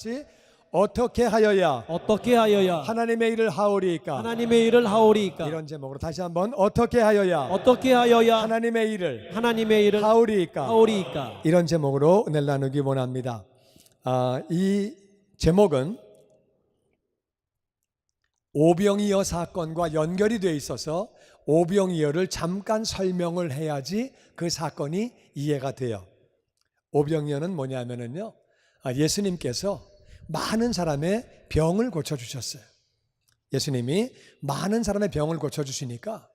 같이 어떻게 하여야 하나님의 일을 하오리이까. 하나님의 일을 하오리이까. 이런 제목으로 다시 한번 어떻게 하여야 하나님의 일을 하오리이까. 이런 제목으로 은혜를 나누기 원합니다. 이 제목은 오병이어 사건과 연결이 되어 있어서 오병이어를 잠깐 설명을 해야지 그 사건이 이해가 돼요. 오병이어는 뭐냐면요, 예수님께서 많은 사람의 병을 고쳐주셨어요. 예수님이 많은 사람의 병을 고쳐주시니까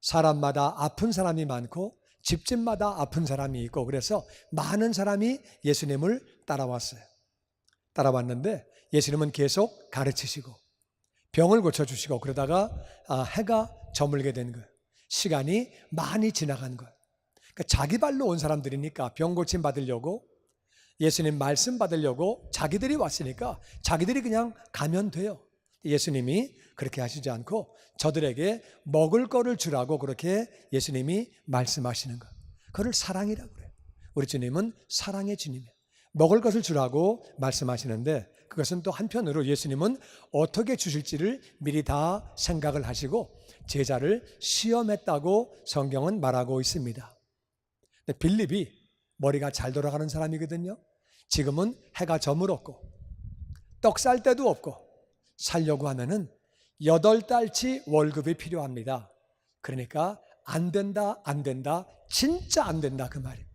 사람마다 아픈 사람이 많고 집집마다 아픈 사람이 있고, 그래서 많은 사람이 예수님을 따라왔어요. 따라왔는데 예수님은 계속 가르치시고 병을 고쳐주시고, 그러다가 해가 저물게 된 거예요. 시간이 많이 지나간 거예요. 그러니까 자기 발로 온 사람들이니까 병 고침 받으려고, 예수님 말씀 받으려고 자기들이 왔으니까 자기들이 그냥 가면 돼요. 예수님이 그렇게 하시지 않고 저들에게 먹을 거를 주라고 그렇게 예수님이 말씀하시는 거예요. 그걸 사랑이라고 그래요. 우리 주님은 사랑의 주님이에요. 먹을 것을 주라고 말씀하시는데, 그것은 또 한편으로 예수님은 어떻게 주실지를 미리 다 생각을 하시고 제자를 시험했다고 성경은 말하고 있습니다. 근데 빌립이 머리가 잘 돌아가는 사람이거든요. 지금은 해가 저물었고 떡 살 데도 없고 살려고 하면은 8달치 월급이 필요합니다. 그러니까 안 된다, 진짜 안 된다, 그 말이에요.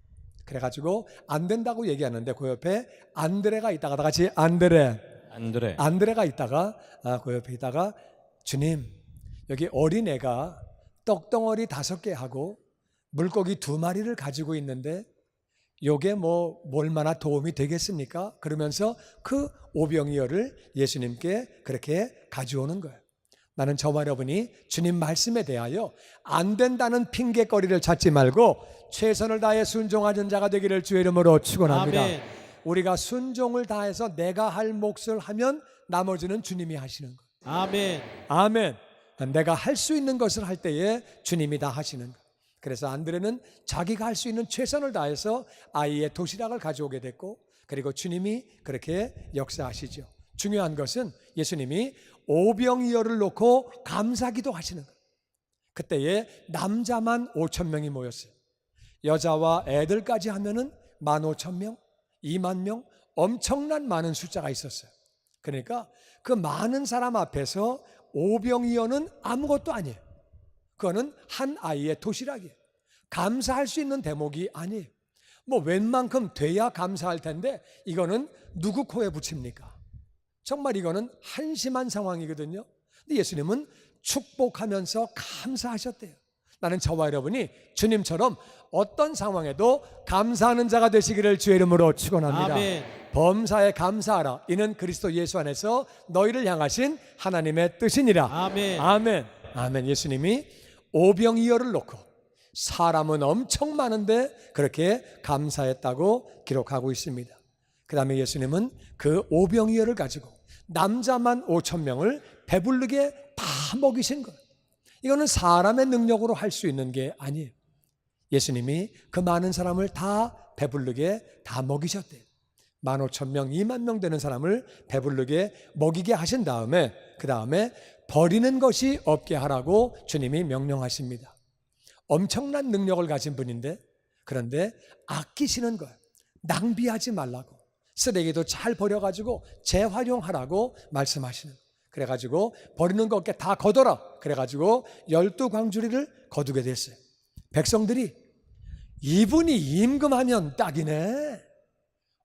그래가지고 안 된다고 얘기하는데 그 옆에 안드레가 있다가, 다 같이 안드레가 있다가 그 옆에 있다가, 주님, 여기 어린애가 떡덩어리 5개 하고 물고기 2마리를 가지고 있는데 요게 뭐 얼마나 도움이 되겠습니까? 그러면서 그 오병이어를 예수님께 그렇게 가져오는 거예요. 나는 저와 여러분이 주님 말씀에 대하여 안 된다는 핑계거리를 찾지 말고 최선을 다해 순종하는 자가 되기를 주의 이름으로 축원합니다. 아멘. 우리가 순종을 다해서 내가 할 몫을 하면 나머지는 주님이 하시는 거예요. 아멘. 내가 할 수 있는 것을 할 때에 주님이 다 하시는 거예요. 그래서 안드레는 자기가 할 수 있는 최선을 다해서 아이의 도시락을 가져오게 됐고, 그리고 주님이 그렇게 역사하시죠. 중요한 것은 예수님이 오병이어를 놓고 감사기도 하시는 거예요. 그때에 남자만 5,000명이 모였어요. 여자와 애들까지 하면은 15,000명, 20,000명, 엄청난 많은 숫자가 있었어요. 그러니까 그 많은 사람 앞에서 오병이어는 아무것도 아니에요. 그거는 한 아이의 도시락이에요. 감사할 수 있는 대목이 아니에요. 뭐 웬만큼 돼야 감사할 텐데 이거는 누구 코에 붙입니까? 정말 이거는 한심한 상황이거든요. 근데 예수님은 축복하면서 감사하셨대요. 나는 저와 여러분이 주님처럼 어떤 상황에도 감사하는 자가 되시기를 주의 이름으로 축원합니다. 아멘. 범사에 감사하라. 이는 그리스도 예수 안에서 너희를 향하신 하나님의 뜻이니라. 아멘. 예수님이 오병이어를 놓고 사람은 엄청 많은데 그렇게 감사했다고 기록하고 있습니다. 그 다음에 예수님은 그 오병이어를 가지고 남자만 5,000명을 배부르게 다 먹이신 거예요. 이거는 사람의 능력으로 할 수 있는 게 아니에요. 예수님이 그 많은 사람을 다 배부르게 다 먹이셨대요. 15,000명, 20,000명 되는 사람을 배부르게 먹이게 하신 다음에 그 다음에 버리는 것이 없게 하라고 주님이 명령하십니다. 엄청난 능력을 가진 분인데, 그런데 아끼시는 거예요. 낭비하지 말라고, 쓰레기도 잘 버려가지고 재활용하라고 말씀하시는 거예요. 그래가지고 버리는 것 다 거둬라. 그래가지고 12광주리를 거두게 됐어요. 백성들이 이분이 임금하면 딱이네,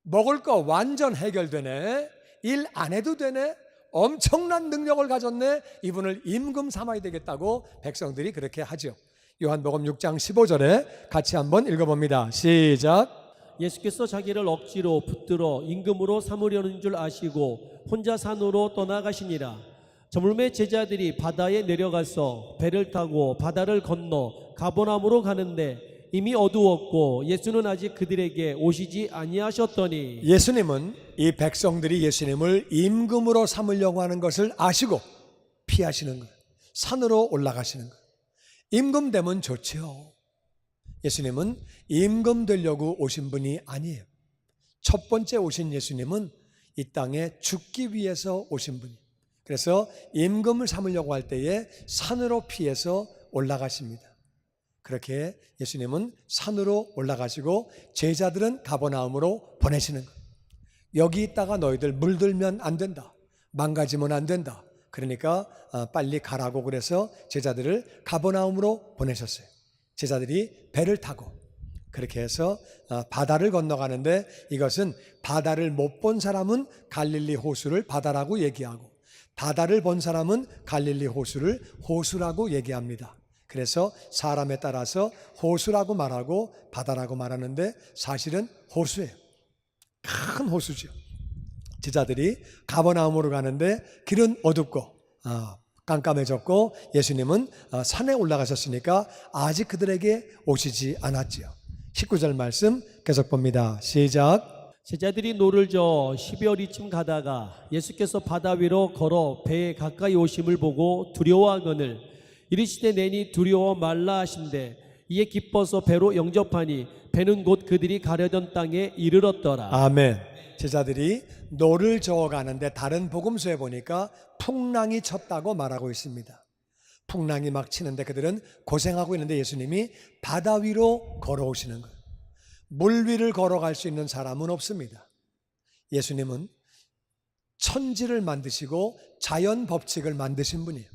먹을 거 완전 해결되네, 일 안 해도 되네, 엄청난 능력을 가졌네, 이분을 임금 삼아야 되겠다고 백성들이 그렇게 하죠. 요한복음 6장 15절에 같이 한번 읽어봅니다. 시작. 예수께서 자기를 억지로 붙들어 임금으로 삼으려는 줄 아시고 혼자 산으로 떠나가시니라. 저물매 제자들이 바다에 내려가서 배를 타고 바다를 건너 가버나움으로 가는데 이미 어두웠고 예수는 아직 그들에게 오시지 아니하셨더니, 예수님은 이 백성들이 예수님을 임금으로 삼으려고 하는 것을 아시고 피하시는 거예요. 산으로 올라가시는 거예요. 임금 되면 좋죠. 예수님은 임금 되려고 오신 분이 아니에요. 첫 번째 오신 예수님은 이 땅에 죽기 위해서 오신 분이. 그래서 임금을 삼으려고 할 때에 산으로 피해서 올라가십니다. 그렇게 예수님은 산으로 올라가시고 제자들은 가버나움으로 보내시는 거예요. 여기 있다가 너희들 물들면 안 된다. 망가지면 안 된다. 그러니까 빨리 가라고 그래서 제자들을 가버나움으로 보내셨어요. 제자들이 배를 타고 그렇게 해서 바다를 건너가는데, 이것은 바다를 못 본 사람은 갈릴리 호수를 바다라고 얘기하고, 바다를 본 사람은 갈릴리 호수를 호수라고 얘기합니다. 그래서 사람에 따라서 호수라고 말하고 바다라고 말하는데 사실은 호수예요. 큰 호수죠. 제자들이 가버나움으로 가는데 길은 어둡고 깜깜해졌고 예수님은 산에 올라가셨으니까 아직 그들에게 오시지 않았지요. 19절 말씀 계속 봅니다. 시작. 제자들이 노를 저어 12월이쯤 가다가 예수께서 바다 위로 걸어 배에 가까이 오심을 보고 두려워하거늘 이르시되 내니 두려워 말라 하신대 이에 기뻐서 배로 영접하니 배는 곧 그들이 가려던 땅에 이르렀더라. 아멘. 제자들이 노를 저어 가는데 다른 복음서에 보니까 풍랑이 쳤다고 말하고 있습니다. 풍랑이 막 치는데 그들은 고생하고 있는데 예수님이 바다 위로 걸어오시는 거예요. 물 위를 걸어갈 수 있는 사람은 없습니다. 예수님은 천지를 만드시고 자연 법칙을 만드신 분이에요.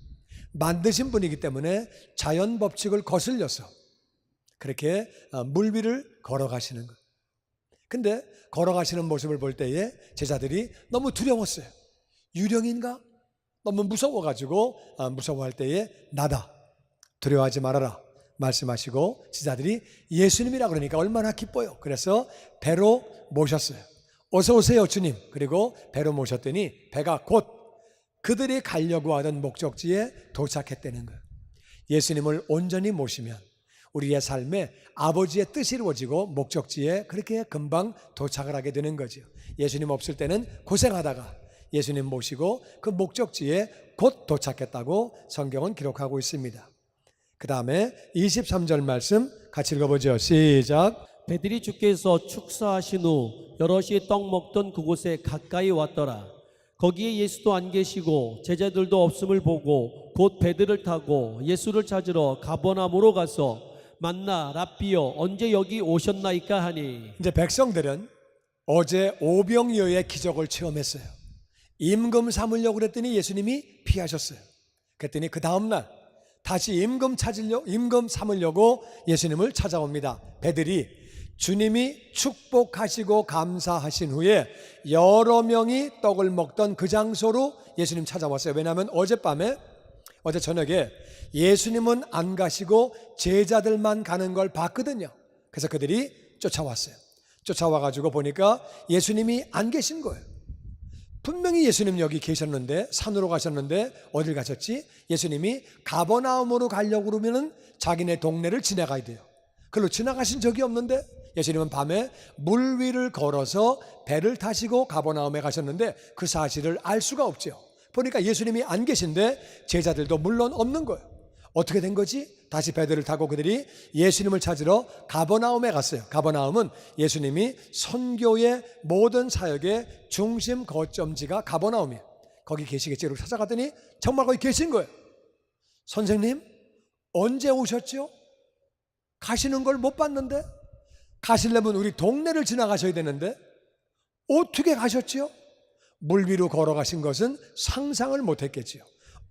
만드신 분이기 때문에 자연 법칙을 거슬려서 그렇게 물 위를 걸어가시는 거예요. 근데 걸어가시는 모습을 볼 때에 제자들이 너무 두려웠어요. 유령인가? 너무 무서워가지고 무서워할 때에 나다. 두려워하지 말아라 말씀하시고 제자들이 예수님이라 그러니까 얼마나 기뻐요. 그래서 배로 모셨어요. 어서 오세요 주님. 그리고 배로 모셨더니 배가 곧 그들이 가려고 하던 목적지에 도착했다는 거예요. 예수님을 온전히 모시면 우리의 삶에 아버지의 뜻이 이루어지고 목적지에 그렇게 금방 도착을 하게 되는 거죠. 예수님 없을 때는 고생하다가 예수님 모시고 그 목적지에 곧 도착했다고 성경은 기록하고 있습니다. 그 다음에 23절 말씀 같이 읽어보죠. 시작. 배들이 주께서 축사하신 후 여럿이 떡 먹던 그곳에 가까이 왔더라. 거기에 예수도 안 계시고 제자들도 없음을 보고 곧 배들을 타고 예수를 찾으러 가버나움으로 가서 만나 랍비여 언제 여기 오셨나이까 하니. 이제 백성들은 어제 오병이어의 기적을 체험했어요. 임금 삼으려고 그랬더니 예수님이 피하셨어요. 그랬더니 그 다음날 다시 임금 삼으려고 예수님을 찾아옵니다. 배들이 주님이 축복하시고 감사하신 후에 여러 명이 떡을 먹던 그 장소로 예수님 찾아왔어요. 왜냐하면 어제 저녁에 예수님은 안 가시고 제자들만 가는 걸 봤거든요. 그래서 그들이 쫓아왔어요. 쫓아와가지고 보니까 예수님이 안 계신 거예요. 분명히 예수님 여기 계셨는데 산으로 가셨는데 어딜 가셨지? 예수님이 가버나움으로 가려고 그러면은 자기네 동네를 지나가야 돼요. 그걸로 지나가신 적이 없는데 예수님은 밤에 물 위를 걸어서 배를 타시고 가버나움에 가셨는데 그 사실을 알 수가 없죠. 보니까 예수님이 안 계신데 제자들도 물론 없는 거예요. 어떻게 된 거지? 다시 배들을 타고 그들이 예수님을 찾으러 가버나움에 갔어요. 가버나움은 예수님이 선교의 모든 사역의 중심 거점지가 가버나움이에요. 거기 계시겠지? 이렇게 찾아갔더니 정말 거기 계신 거예요. 선생님 언제 오셨죠? 가시는 걸 못 봤는데? 가시려면 우리 동네를 지나가셔야 되는데 어떻게 가셨죠? 물 위로 걸어가신 것은 상상을 못했겠지요.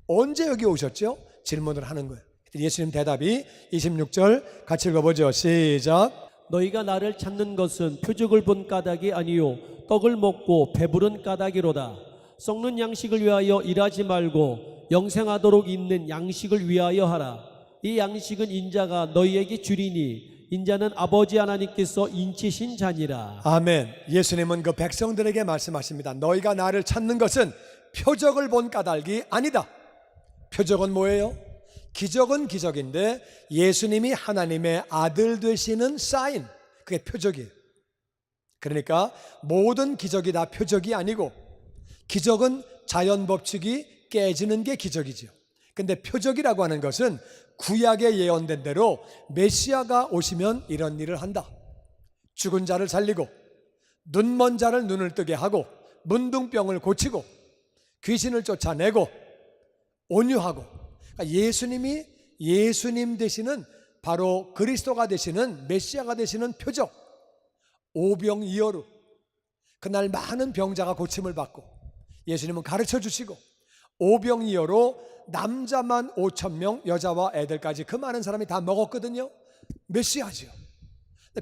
언제 여기 오셨죠? 질문을 하는 거예요. 예수님 대답이 26절 같이 읽어보죠. 시작. 너희가 나를 찾는 것은 표적을 본 까닭이 아니요 떡을 먹고 배부른 까닭이로다. 썩는 양식을 위하여 일하지 말고 영생하도록 있는 양식을 위하여 하라. 이 양식은 인자가 너희에게 주리니 인자는 아버지 하나님께서 인치신 자니라. 아멘. 예수님은 그 백성들에게 말씀하십니다. 너희가 나를 찾는 것은 표적을 본 까닭이 아니다. 표적은 뭐예요? 기적은 기적인데 예수님이 하나님의 아들 되시는 사인, 그게 표적이에요. 그러니까 모든 기적이 다 표적이 아니고 기적은 자연 법칙이 깨지는 게 기적이죠. 근데 표적이라고 하는 것은 구약에 예언된 대로 메시아가 오시면 이런 일을 한다. 죽은 자를 살리고 눈먼 자를 눈을 뜨게 하고 문둥병을 고치고 귀신을 쫓아내고 온유하고, 그러니까 예수님 되시는, 바로 그리스도가 되시는, 메시아가 되시는 표적, 오병이어로 그날 많은 병자가 고침을 받고 예수님은 가르쳐 주시고, 오병이어로 남자만 5,000명, 여자와 애들까지 그 많은 사람이 다 먹었거든요. 메시아죠.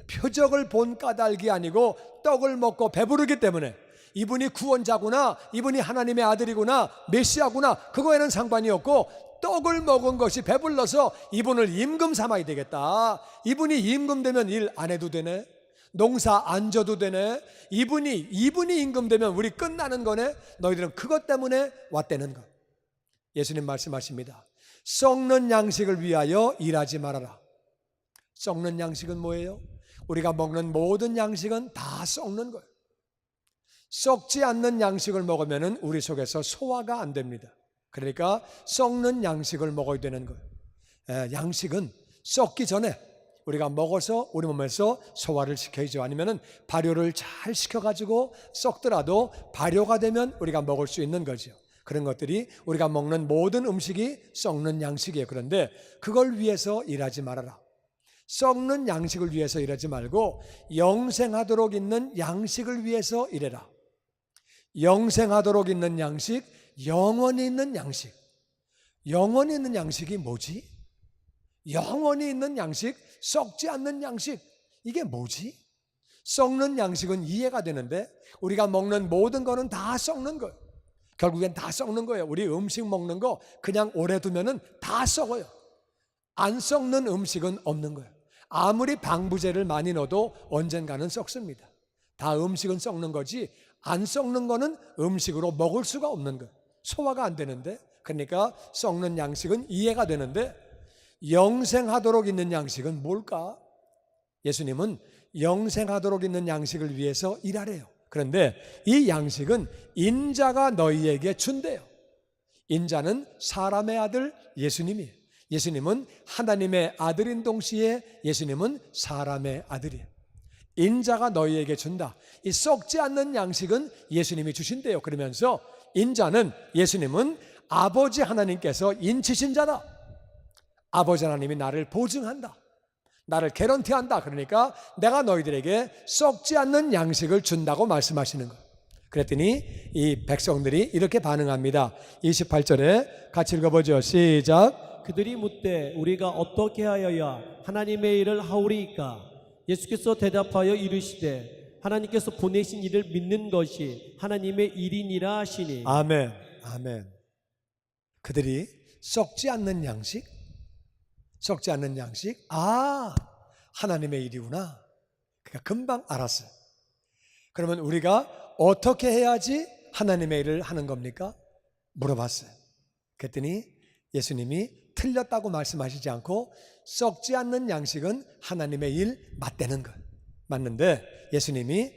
표적을 본 까닭이 아니고 떡을 먹고 배부르기 때문에 이분이 구원자구나, 이분이 하나님의 아들이구나, 메시아구나, 그거에는 상관이 없고, 떡을 먹은 것이 배불러서 이분을 임금 삼아야 되겠다. 이분이 임금 되면 일 안 해도 되네, 농사 안 져도 되네, 이분이 임금 되면 우리 끝나는 거네. 너희들은 그것 때문에 왔다는 것. 예수님 말씀하십니다. 썩는 양식을 위하여 일하지 말아라. 썩는 양식은 뭐예요? 우리가 먹는 모든 양식은 다 썩는 거예요. 썩지 않는 양식을 먹으면 우리 속에서 소화가 안 됩니다. 그러니까 썩는 양식을 먹어야 되는 거예요. 양식은 썩기 전에 우리가 먹어서 우리 몸에서 소화를 시켜야죠. 아니면 발효를 잘 시켜가지고 썩더라도 발효가 되면 우리가 먹을 수 있는 거죠. 그런 것들이 우리가 먹는 모든 음식이 썩는 양식이에요. 그런데 그걸 위해서 일하지 말아라. 썩는 양식을 위해서 일하지 말고 영생하도록 있는 양식을 위해서 일해라. 영생하도록 있는 양식, 영원히 있는 양식. 영원히 있는 양식이 뭐지? 영원히 있는 양식, 썩지 않는 양식, 이게 뭐지? 썩는 양식은 이해가 되는데 우리가 먹는 모든 거는 다 썩는 거예요. 결국엔 다 썩는 거예요. 우리 음식 먹는 거 그냥 오래 두면은 다 썩어요. 안 썩는 음식은 없는 거예요. 아무리 방부제를 많이 넣어도 언젠가는 썩습니다. 다 음식은 썩는 거지, 안 썩는 거는 음식으로 먹을 수가 없는 거예요. 소화가 안 되는데. 그러니까 썩는 양식은 이해가 되는데 영생하도록 있는 양식은 뭘까? 예수님은 영생하도록 있는 양식을 위해서 일하래요. 그런데 이 양식은 인자가 너희에게 준대요. 인자는 사람의 아들 예수님이에요. 예수님은 하나님의 아들인 동시에 예수님은 사람의 아들이에요. 인자가 너희에게 준다. 이 썩지 않는 양식은 예수님이 주신대요. 그러면서 인자는, 예수님은 아버지 하나님께서 인치신 자다. 아버지 하나님이 나를 보증한다, 나를 개런티한다. 그러니까 내가 너희들에게 썩지 않는 양식을 준다고 말씀하시는 거예요. 그랬더니 이 백성들이 이렇게 반응합니다. 28절에 같이 읽어보죠. 시작. 그들이 묻되 우리가 어떻게 하여야 하나님의 일을 하오리이까? 예수께서 대답하여 이르시되 하나님께서 보내신 이를 믿는 것이 하나님의 일이니라 하시니. 아멘. 아멘. 그들이 썩지 않는 양식, 썩지 않는 양식, 하나님의 일이구나. 그러니까 금방 알았어요. 그러면 우리가 어떻게 해야지 하나님의 일을 하는 겁니까? 물어봤어요. 그랬더니 예수님이 틀렸다고 말씀하시지 않고 썩지 않는 양식은 하나님의 일 맞대는 것. 맞는데 예수님이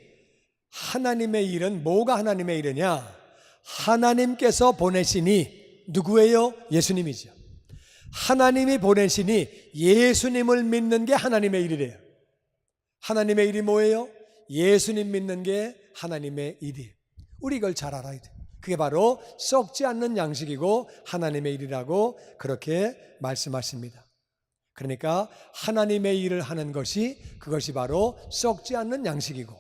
하나님의 일은 뭐가 하나님의 일이냐? 하나님께서 보내시니, 누구예요? 예수님이죠. 하나님이 보내시니 예수님을 믿는 게 하나님의 일이래요. 하나님의 일이 뭐예요? 예수님 믿는 게 하나님의 일이에요. 우리 이걸 잘 알아야 돼요. 그게 바로 썩지 않는 양식이고 하나님의 일이라고 그렇게 말씀하십니다. 그러니까 하나님의 일을 하는 것이, 그것이 바로 썩지 않는 양식이고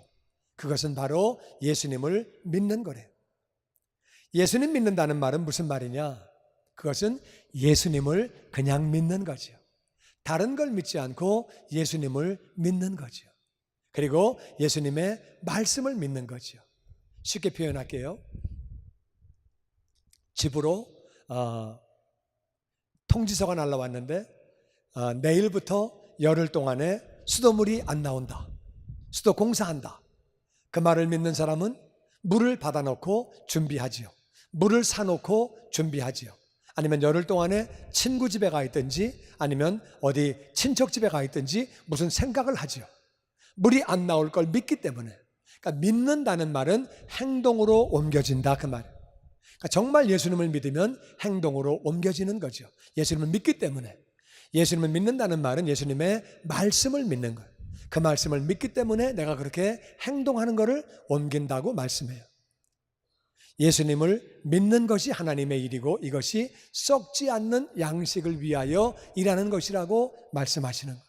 그것은 바로 예수님을 믿는 거래요. 예수님 믿는다는 말은 무슨 말이냐? 그것은 예수님을 그냥 믿는 거죠. 다른 걸 믿지 않고 예수님을 믿는 거죠. 그리고 예수님의 말씀을 믿는 거죠. 쉽게 표현할게요. 집으로 통지서가 날라왔는데 내일부터 열흘 동안에 수도물이 안 나온다, 수도 공사한다. 그 말을 믿는 사람은 물을 받아놓고 준비하지요. 물을 사놓고 준비하지요. 아니면 열흘 동안에 친구 집에 가 있든지 아니면 어디 친척 집에 가 있든지 무슨 생각을 하지요. 물이 안 나올 걸 믿기 때문에. 그러니까 믿는다는 말은 행동으로 옮겨진다, 그 말. 그러니까 정말 예수님을 믿으면 행동으로 옮겨지는 거죠. 예수님을 믿기 때문에. 예수님을 믿는다는 말은 예수님의 말씀을 믿는 거예요. 그 말씀을 믿기 때문에 내가 그렇게 행동하는 것을 옮긴다고 말씀해요. 예수님을 믿는 것이 하나님의 일이고 이것이 썩지 않는 양식을 위하여 일하는 것이라고 말씀하시는 거예요.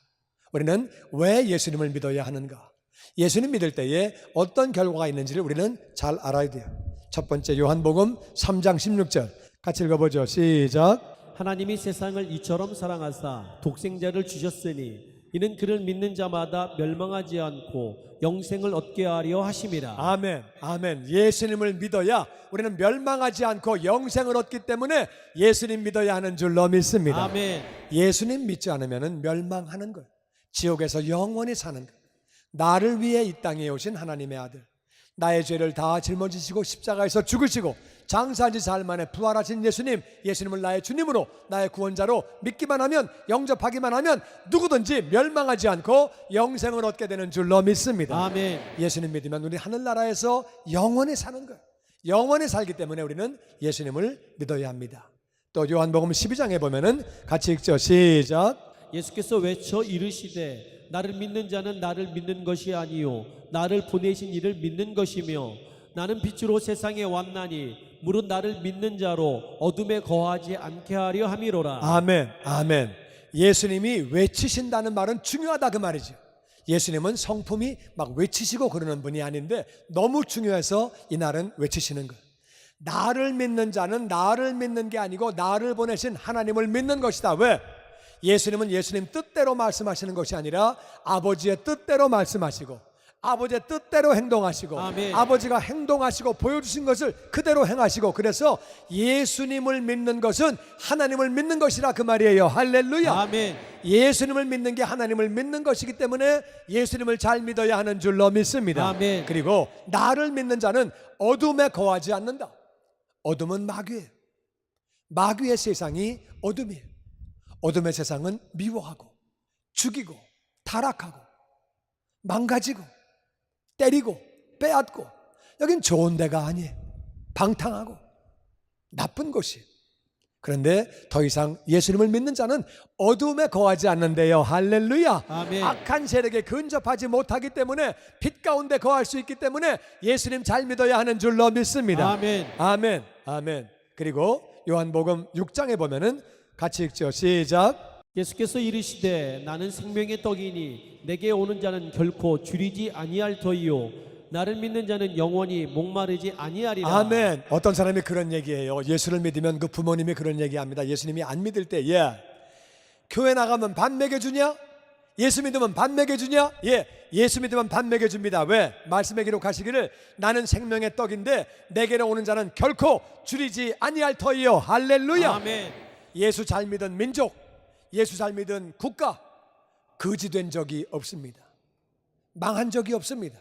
우리는 왜 예수님을 믿어야 하는가? 예수님 믿을 때에 어떤 결과가 있는지를 우리는 잘 알아야 돼요. 첫 번째 요한복음 3장 16절 같이 읽어보죠. 시작. 하나님이 세상을 이처럼 사랑하사 독생자를 주셨으니 이는 그를 믿는 자마다 멸망하지 않고 영생을 얻게 하려 하심이라. 아멘, 아멘. 예수님을 믿어야 우리는 멸망하지 않고 영생을 얻기 때문에 예수님 믿어야 하는 줄로 믿습니다. 아멘. 예수님 믿지 않으면 멸망하는 거예요. 지옥에서 영원히 사는 거예요. 나를 위해 이 땅에 오신 하나님의 아들, 나의 죄를 다 짊어지시고 십자가에서 죽으시고 장사한 지 사흘 만에 부활하신 예수님을 나의 주님으로, 나의 구원자로 믿기만 하면, 영접하기만 하면 누구든지 멸망하지 않고 영생을 얻게 되는 줄로 믿습니다. 아멘. 예수님 믿으면 우리 하늘나라에서 영원히 사는 거예요. 영원히 살기 때문에 우리는 예수님을 믿어야 합니다. 또 요한복음 12장에 보면은 같이 읽죠. 시작. 예수께서 외쳐 이르시되 나를 믿는 자는 나를 믿는 것이 아니요 나를 보내신 이를 믿는 것이며 나는 빛으로 세상에 왔나니 무릇 나를 믿는 자로 어둠에 거하지 않게 하려 함이로라. 아멘, 아멘. 예수님이 외치신다는 말은 중요하다 그 말이죠. 예수님은 성품이 막 외치시고 그러는 분이 아닌데 너무 중요해서 이날은 외치시는 거예요. 나를 믿는 자는 나를 믿는 게 아니고 나를 보내신 하나님을 믿는 것이다. 왜? 예수님은 예수님 뜻대로 말씀하시는 것이 아니라 아버지의 뜻대로 말씀하시고 아버지의 뜻대로 행동하시고 아멘. 아버지가 행동하시고 보여주신 것을 그대로 행하시고, 그래서 예수님을 믿는 것은 하나님을 믿는 것이라 그 말이에요. 할렐루야. 아멘. 예수님을 믿는 게 하나님을 믿는 것이기 때문에 예수님을 잘 믿어야 하는 줄로 믿습니다. 아멘. 그리고 나를 믿는 자는 어둠에 거하지 않는다. 어둠은 마귀예요. 마귀의 세상이 어둠이에요. 어둠의 세상은 미워하고 죽이고 타락하고 망가지고 때리고 빼앗고, 여긴 좋은 데가 아니에요. 방탕하고 나쁜 곳이에요. 그런데 더 이상 예수님을 믿는 자는 어둠에 거하지 않는데요. 할렐루야. 아멘. 악한 세력에 근접하지 못하기 때문에 빛 가운데 거할 수 있기 때문에 예수님 잘 믿어야 하는 줄로 믿습니다. 아멘. 아멘, 아멘. 그리고 요한복음 6장에 보면은 같이 읽죠. 시작. 예수께서 이르시되 나는 생명의 떡이니 내게 오는 자는 결코 줄이지 아니할 터이요 나를 믿는 자는 영원히 목마르지 아니하리라. 아멘. 어떤 사람이 그런 얘기해요. 예수를 믿으면 그 부모님이 그런 얘기합니다. 예수님이 안 믿을 때에 교회 나가면 밥 먹여주냐? 예수 믿으면 밥 먹여주냐? 예, 예수 믿으면 밥 먹여줍니다. 왜? 말씀에 기록하시기를 나는 생명의 떡인데 내게로 오는 자는 결코 줄이지 아니할 터이요. 할렐루야. 아멘. 예수 잘 믿은 민족, 예수 잘 믿은 국가 거지된 적이 없습니다. 망한 적이 없습니다.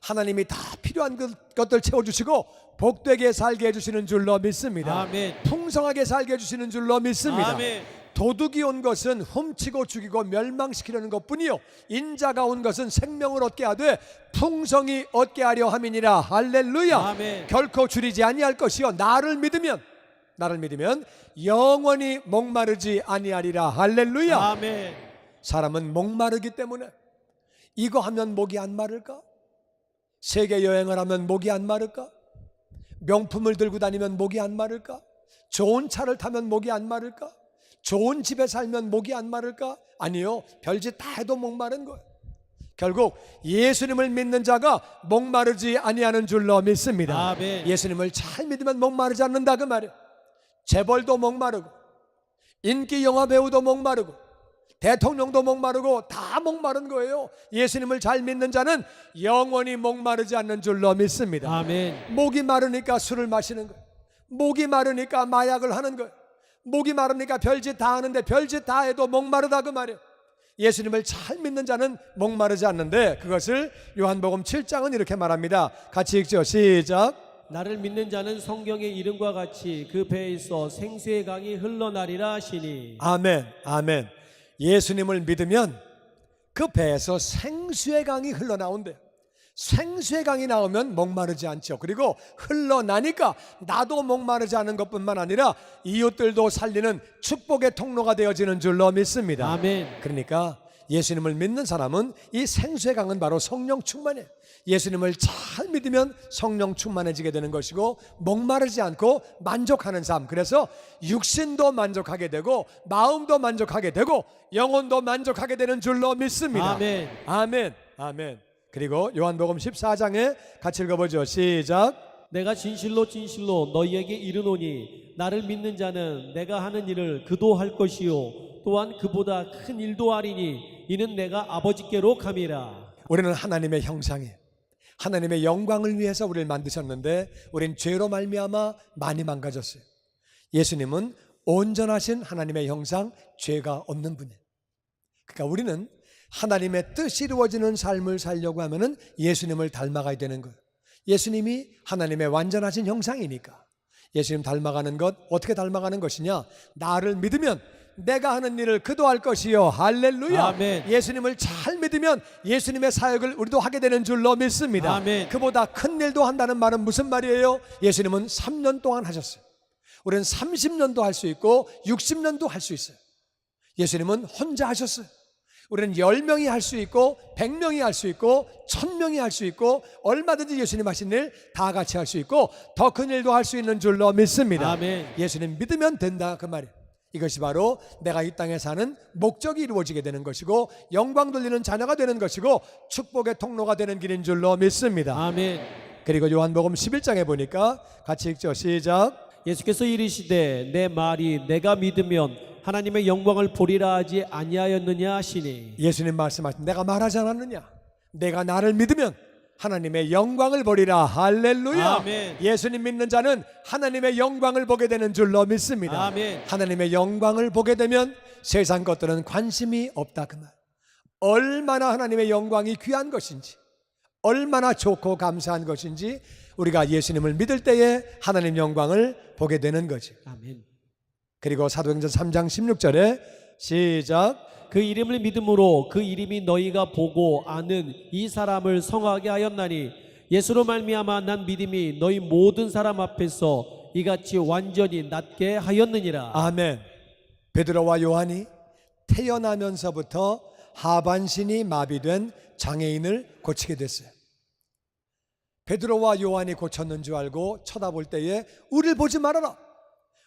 하나님이 다 필요한 것들 채워주시고 복되게 살게 해주시는 줄로 믿습니다. 아멘. 풍성하게 살게 해주시는 줄로 믿습니다. 아멘. 도둑이 온 것은 훔치고 죽이고 멸망시키려는 것뿐이요 인자가 온 것은 생명을 얻게 하되 풍성히 얻게 하려 함이니라. 할렐루야. 아멘. 결코 줄이지 아니할 것이요 나를 믿으면 영원히 목마르지 아니하리라. 할렐루야. 아멘. 사람은 목마르기 때문에 이거 하면 목이 안 마를까? 세계 여행을 하면 목이 안 마를까? 명품을 들고 다니면 목이 안 마를까? 좋은 차를 타면 목이 안 마를까? 좋은 집에 살면 목이 안 마를까? 아니요, 별짓 다 해도 목마른 거예요. 결국 예수님을 믿는 자가 목마르지 아니하는 줄로 믿습니다. 아멘. 예수님을 잘 믿으면 목마르지 않는다 그 말이에요. 재벌도 목마르고 인기 영화 배우도 목마르고 대통령도 목마르고 다 목마른 거예요. 예수님을 잘 믿는 자는 영원히 목마르지 않는 줄로 믿습니다. 아멘. 목이 마르니까 술을 마시는 거예요. 목이 마르니까 마약을 하는 거예요. 목이 마르니까 별짓 다 하는데 별짓 다 해도 목마르다 그 말이에요. 예수님을 잘 믿는 자는 목마르지 않는데 그것을 요한복음 7장은 이렇게 말합니다. 같이 읽죠. 시작. 나를 믿는 자는 성경의 이름과 같이 그 배에서 생수의 강이 흘러나리라 하시니. 아멘, 아멘. 예수님을 믿으면 그 배에서 생수의 강이 흘러나온대요. 생수의 강이 나오면 목마르지 않죠. 그리고 흘러나니까 나도 목마르지 않은 것뿐만 아니라 이웃들도 살리는 축복의 통로가 되어지는 줄로 믿습니다. 아멘. 그러니까 예수님을 믿는 사람은 이 생수의 강은 바로 성령 충만이에요. 예수님을 잘 믿으면 성령 충만해지게 되는 것이고 목마르지 않고 만족하는 삶. 그래서 육신도 만족하게 되고 마음도 만족하게 되고 영혼도 만족하게 되는 줄로 믿습니다. 아멘. 아멘. 아멘. 그리고 요한복음 14장에 같이 읽어보죠. 시작. 내가 진실로 진실로 너희에게 이르노니 나를 믿는 자는 내가 하는 일을 그도 할 것이요 또한 그보다 큰 일도 하리니 이는 내가 아버지께로 감이라. 우리는 하나님의 형상이에요. 하나님의 영광을 위해서 우리를 만드셨는데 우린 죄로 말미암아 많이 망가졌어요. 예수님은 온전하신 하나님의 형상, 죄가 없는 분이에요. 그러니까 우리는 하나님의 뜻이 이루어지는 삶을 살려고 하면은 예수님을 닮아가야 되는 거예요. 예수님이 하나님의 완전하신 형상이니까 예수님 닮아가는 것, 어떻게 닮아가는 것이냐? 나를 믿으면 내가 하는 일을 그도 할 것이요. 할렐루야. 아멘. 예수님을 잘 믿으면 예수님의 사역을 우리도 하게 되는 줄로 믿습니다. 아멘. 그보다 큰 일도 한다는 말은 무슨 말이에요? 예수님은 3년 동안 하셨어요. 우리는 30년도 할 수 있고 60년도 할 수 있어요. 예수님은 혼자 하셨어요. 우리는 10명이 할 수 있고 100명이 할 수 있고 1000명이 할 수 있고 얼마든지 예수님 하신 일 다 같이 할 수 있고 더 큰 일도 할 수 있는 줄로 믿습니다. 아멘. 예수님 믿으면 된다 그 말이에요. 이것이 바로 내가 이 땅에 사는 목적이 이루어지게 되는 것이고 영광 돌리는 자녀가 되는 것이고 축복의 통로가 되는 길인 줄로 믿습니다. 아멘. 그리고 요한복음 11장에 보니까 같이 읽죠. 시작. 예수께서 이르시되 내 말이 내가 믿으면 하나님의 영광을 보리라 하지 아니하였느냐 하시니. 예수님 말씀하신 내가 말하지 않았느냐? 내가 나를 믿으면 하나님의 영광을 보리라. 할렐루야. 아멘. 예수님 믿는 자는 하나님의 영광을 보게 되는 줄로 믿습니다. 아멘. 하나님의 영광을 보게 되면 세상 것들은 관심이 없다 그 말. 얼마나 하나님의 영광이 귀한 것인지, 얼마나 좋고 감사한 것인지 우리가 예수님을 믿을 때에 하나님 영광을 보게 되는 거지. 아멘. 그리고 사도행전 3장 16절에 시작. 그 이름을 믿음으로 그 이름이 너희가 보고 아는 이 사람을 성하게 하였나니 예수로 말미암아 난 믿음이 너희 모든 사람 앞에서 이같이 완전히 낫게 하였느니라. 아멘. 베드로와 요한이 태어나면서부터 하반신이 마비된 장애인을 고치게 됐어요. 베드로와 요한이 고쳤는 줄 알고 쳐다볼 때에 우리를 보지 말아라.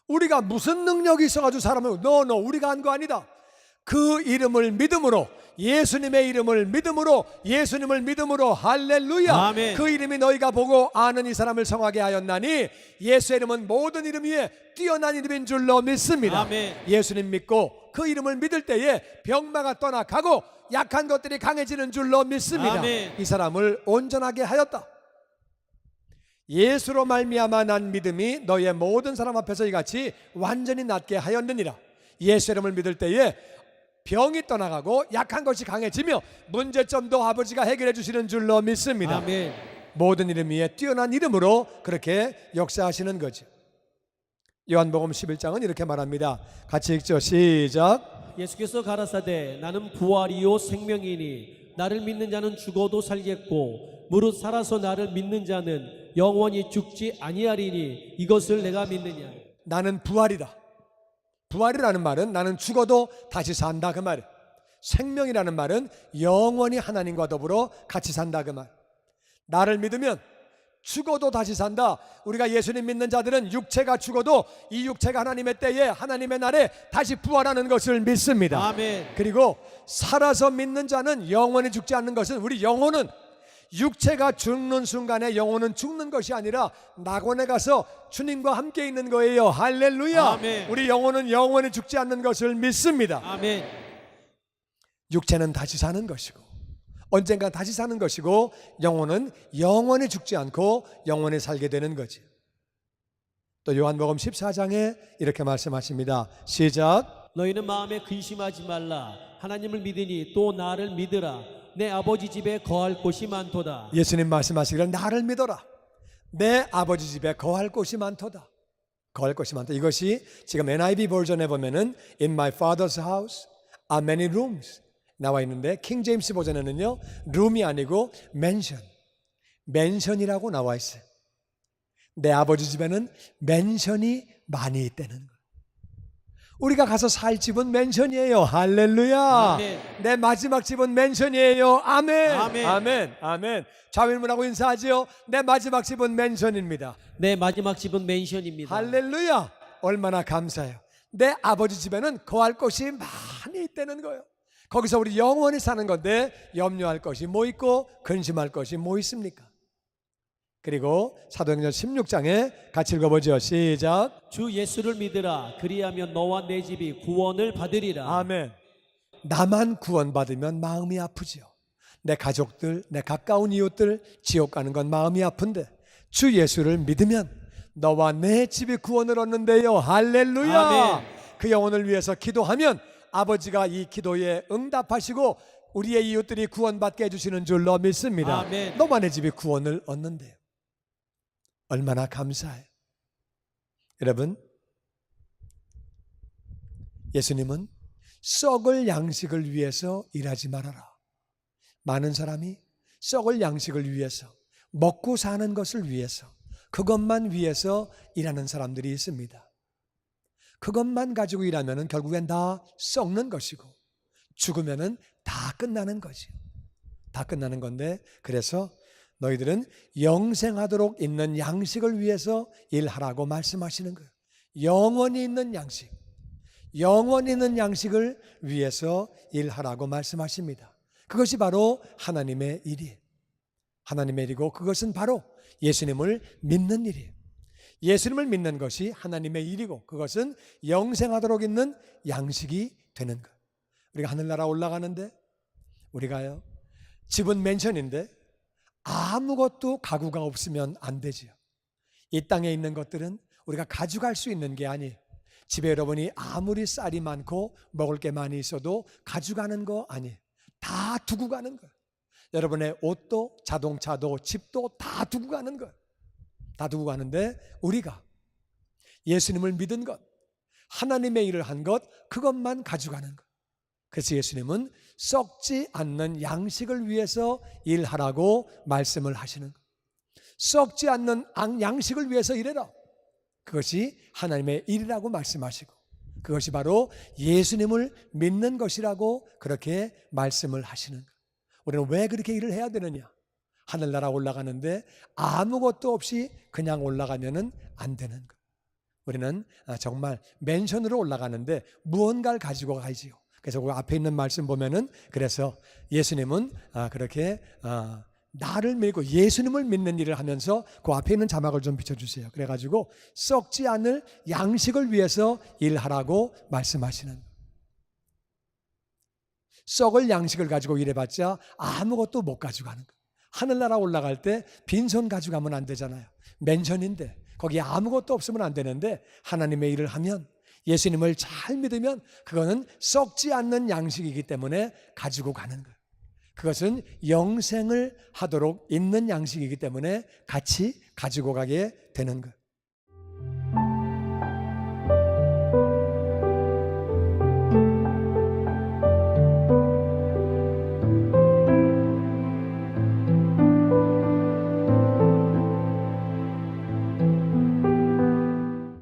우리가 무슨 능력이 있어가지고 사람을 우리가 한 거 아니다. 그 이름을 믿음으로, 예수님의 이름을 믿음으로, 예수님을 믿음으로, 할렐루야. 아멘. 그 이름이 너희가 보고 아는 이 사람을 성하게 하였나니 예수의 이름은 모든 이름 위에 뛰어난 이름인 줄로 믿습니다. 아멘. 예수님 믿고 그 이름을 믿을 때에 병마가 떠나가고 약한 것들이 강해지는 줄로 믿습니다. 아멘. 이 사람을 온전하게 하였다. 예수로 말미암아 난 믿음이 너희의 모든 사람 앞에서 이같이 완전히 낫게 하였느니라. 예수 이름을 믿을 때에 병이 떠나가고 약한 것이 강해지며 문제점도 아버지가 해결해 주시는 줄로 믿습니다. 아멘. 모든 이름 위에 뛰어난 이름으로 그렇게 역사하시는 거죠. 요한복음 11장은 이렇게 말합니다. 같이 읽죠. 시작. 예수께서 가라사대 나는 부활이요 생명이니 나를 믿는 자는 죽어도 살겠고 무릇 살아서 나를 믿는 자는 영원히 죽지 아니하리니 이것을 내가 믿느냐. 나는 부활이다. 부활이라는 말은 나는 죽어도 다시 산다 그 말. 생명이라는 말은 영원히 하나님과 더불어 같이 산다 그 말. 나를 믿으면 죽어도 다시 산다. 우리가 예수님 믿는 자들은 육체가 죽어도 이 육체가 하나님의 때에 하나님의 날에 다시 부활하는 것을 믿습니다. 아멘. 그리고 살아서 믿는 자는 영원히 죽지 않는 것은 우리 영혼은 육체가 죽는 순간에 영혼은 죽는 것이 아니라 낙원에 가서 주님과 함께 있는 거예요. 할렐루야. 아멘. 우리 영혼은 영원히 죽지 않는 것을 믿습니다. 아멘. 육체는 다시 사는 것이고 언젠가 다시 사는 것이고 영혼은 영원히 죽지 않고 영원히 살게 되는 거지. 또 요한복음 14장에 이렇게 말씀하십니다. 시작. 너희는 마음에 근심하지 말라. 하나님을 믿으니 또 나를 믿으라. 내 아버지 집에 거할 곳이 많도다. 예수님 말씀하시기를 나를 믿어라. 내 아버지 집에 거할 곳이 많도다. 거할 곳이 많다. 이것이 지금 NIV 버전에 보면은 In my father's house are many rooms 나와 있는데 킹 제임스 버전에는요 룸이 아니고 맨션이라고 나와 있어요. 내 아버지 집에는 맨션이 많이 있다는 거예요. 우리가 가서 살 집은 맨션이에요. 할렐루야. 아멘. 내 마지막 집은 맨션이에요. 아멘. 아멘. 아멘. 아멘. 좌회문하고 인사하지요. 내 마지막 집은 맨션입니다. 내 마지막 집은 맨션입니다. 할렐루야. 얼마나 감사해요. 내 아버지 집에는 거할 곳이 많이 있다는 거예요. 거기서 우리 영원히 사는 건데 염려할 것이 뭐 있고 근심할 것이 뭐 있습니까? 그리고 사도행전 16장에 같이 읽어보죠. 시작. 주 예수를 믿으라. 그리하면 너와 내 집이 구원을 받으리라. 아멘. 나만 구원받으면 마음이 아프지요. 내 가족들, 내 가까운 이웃들 지옥 가는 건 마음이 아픈데 주 예수를 믿으면 너와 내 집이 구원을 얻는데요. 할렐루야. 아멘. 그 영혼을 위해서 기도하면 아버지가 이 기도에 응답하시고 우리의 이웃들이 구원받게 해주시는 줄로 믿습니다. 아멘. 너와 내 집이 구원을 얻는데요. 얼마나 감사해요. 여러분, 예수님은 썩을 양식을 위해서 일하지 말아라. 많은 사람이 썩을 양식을 위해서, 먹고 사는 것을 위해서, 그것만 위해서 일하는 사람들이 있습니다. 그것만 가지고 일하면 결국엔 다 썩는 것이고 죽으면 다 끝나는 거지요. 다 끝나는 건데, 그래서 너희들은 영생하도록 있는 양식을 위해서 일하라고 말씀하시는 거예요. 영원히 있는 양식, 영원히 있는 양식을 위해서 일하라고 말씀하십니다. 그것이 바로 하나님의 일이에요. 하나님의 일이고 그것은 바로 예수님을 믿는 일이에요. 예수님을 믿는 것이 하나님의 일이고 그것은 영생하도록 있는 양식이 되는 거예요. 우리가 하늘나라 올라가는데 우리가요, 집은 맨션인데 아무것도 가구가 없으면 안 되지요. 이 땅에 있는 것들은 우리가 가져갈 수 있는 게 아니에요. 집에 여러분이 아무리 쌀이 많고 먹을 게 많이 있어도 가져가는 거 아니에요. 다 두고 가는 거예요. 여러분의 옷도 자동차도 집도 다 두고 가는 거예요. 다 두고 가는데 우리가 예수님을 믿은 것, 하나님의 일을 한 것, 그것만 가져가는 것. 그래서 예수님은 썩지 않는 양식을 위해서 일하라고 말씀을 하시는 것. 썩지 않는 양식을 위해서 일해라. 그것이 하나님의 일이라고 말씀하시고 그것이 바로 예수님을 믿는 것이라고 그렇게 말씀을 하시는 것. 우리는 왜 그렇게 일을 해야 되느냐? 하늘나라 올라가는데 아무것도 없이 그냥 올라가면 안 되는 것. 우리는 정말 맨션으로 올라가는데 무언가를 가지고 가지요. 그래서 그 앞에 있는 말씀 보면은 그래서 예수님은 그렇게 나를 믿고 예수님을 믿는 일을 하면서 그 앞에 있는 자막을 좀 비춰주세요. 그래가지고 썩지 않을 양식을 위해서 일하라고 말씀하시는 거예요. 썩을 양식을 가지고 일해봤자 아무것도 못 가져가는 거예요. 하늘나라 올라갈 때 빈손 가져가면 안 되잖아요. 맨션인데 거기에 아무것도 없으면 안 되는데 하나님의 일을 하면 예수님을 잘 믿으면 그거는 썩지 않는 양식이기 때문에 가지고 가는 거예요. 그것은 영생을 하도록 있는 양식이기 때문에 같이 가지고 가게 되는 거예요.